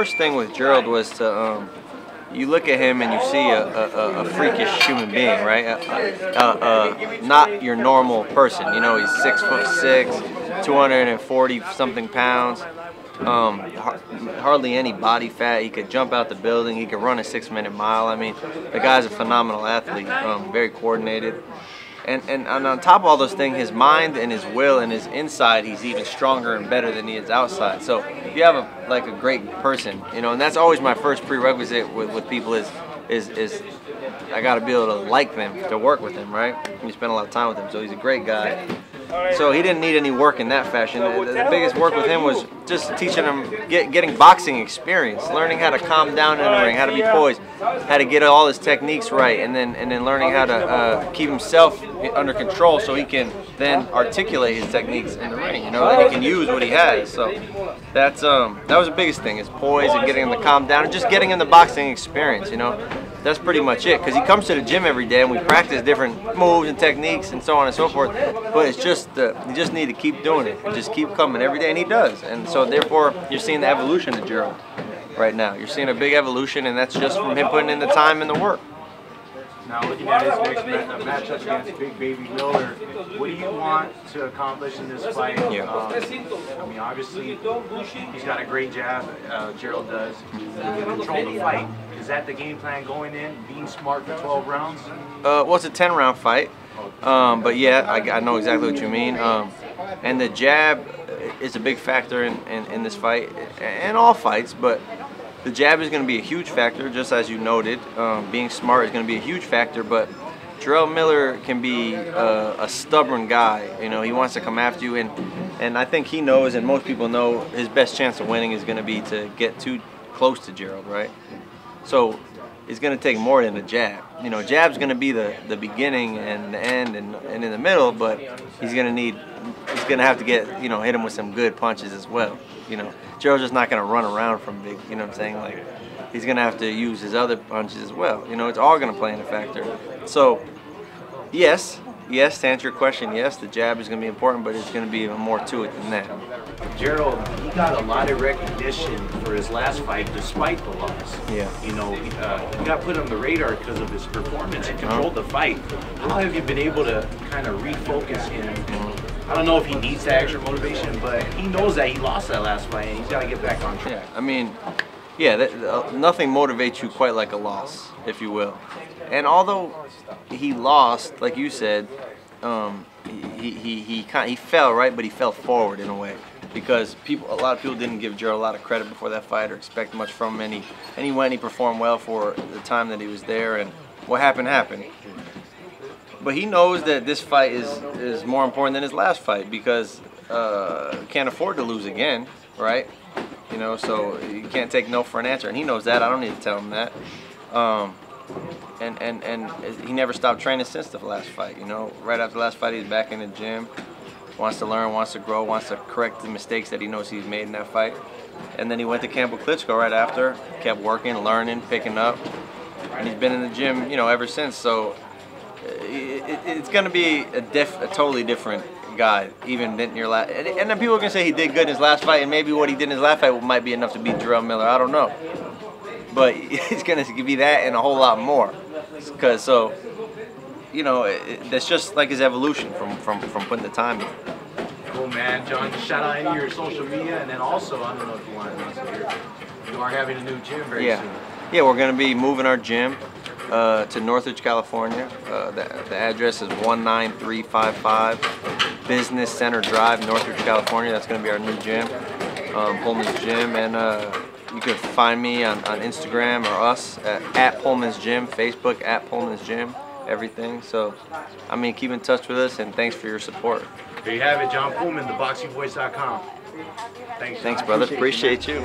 first thing with Gerald was to, you look at him and you see a freakish human being, right? Not your normal person. You know, he's 6'6", 240 something pounds. Hardly any body fat. He could jump out the building. He could run a 6-minute mile. I mean, the guy's a phenomenal athlete. Very coordinated. And on top of all those things, his mind and his will and his inside, he's even stronger and better than he is outside. So if you have a great person, you know, and that's always my first prerequisite with people is I got to be able to like them, to work with them, right? You spend a lot of time with him, so he's a great guy. So he didn't need any work in that fashion. The biggest work with him was just teaching him, getting boxing experience, learning how to calm down in the ring, how to be poised, how to get all his techniques right, and then learning how to keep himself under control so he can then articulate his techniques in the ring. You know, then he can use what he has. So that was the biggest thing, is poise and getting him to calm down and just getting him the boxing experience. You know, that's pretty much it. Because he comes to the gym every day and we practice different moves and techniques and so on and so forth. But it's just you just need to keep doing it and just keep coming every day, and he does. And so therefore, you're seeing the evolution of Gerald right now. You're seeing a big evolution, and that's just from him putting in the time and the work. Now, looking at his next matchup against Big Baby Miller, what do you want to accomplish in this fight? Yeah. I mean, obviously, he's got a great jab. Gerald does. Control the fight. Is that the game plan going in? Being smart for 12 rounds? Well, it's a 10-round fight. But yeah, I know exactly what you mean. And the jab is a big factor in this fight, and all fights, but the jab is going to be a huge factor, just as you noted. Being smart is going to be a huge factor, but Gerald Miller can be a stubborn guy. You know, he wants to come after you, and I think he knows, and most people know, his best chance of winning is going to be to get too close to Gerald, right? So it's going to take more than a jab. You know, jab's going to be the beginning and the end and in the middle, but he's going to have to get, you know, hit him with some good punches as well. You know, Gerald's just not going to run around from big, you know what I'm saying? Like, he's going to have to use his other punches as well. You know, it's all going to play in a factor. So, yes, to answer your question, yes, the jab is going to be important, but it's going to be more to it than that. Gerald, he got a lot of recognition for his last fight despite the loss. Yeah. You know, he got put on the radar because of his performance and controlled the fight. How have you been able to kind of refocus him? I don't know if he needs that extra motivation, but he knows that he lost that last fight and he's got to get back on track. Yeah, I mean, yeah, nothing motivates you quite like a loss, if you will. And although he lost, like you said, he fell, right, but he fell forward in a way, because a lot of people didn't give Gerald a lot of credit before that fight or expect much from him, and he went and he performed well for the time that he was there, and what happened happened. But he knows that this fight is more important than his last fight, because can't afford to lose again, right? You know, so you can't take no for an answer, and he knows that. I don't need to tell him that. And he never stopped training since the last fight. You know, right after the last fight, he's back in the gym, wants to learn, wants to grow, wants to correct the mistakes that he knows he's made in that fight. And then he went to camp with Klitschko right after, kept working, learning, picking up, and he's been in the gym, you know, ever since. So it's going to be a totally different guy, even than your last. And then people are going to say he did good in his last fight, and maybe what he did in his last fight might be enough to beat Gerald Miller. I don't know. But it's going to be that and a whole lot more. Because, so, you know, that's just like his evolution from putting the time in. Cool, man. John, just shout out any of your social media, and then also, I don't know if you want to answer, you are having a new gym very soon. Yeah, we're going to be moving our gym to Northridge, California. The address is 19355 Business Center Drive, Northridge, California. That's going to be our new gym, Pullman's Gym. And you can find me on Instagram or us at Pullman's Gym, Facebook at Pullman's Gym, everything. So, I mean, keep in touch with us, and thanks for your support. There you have it, John Pullman, ThaBoxingVoice.com. Thanks, brother. Appreciate you.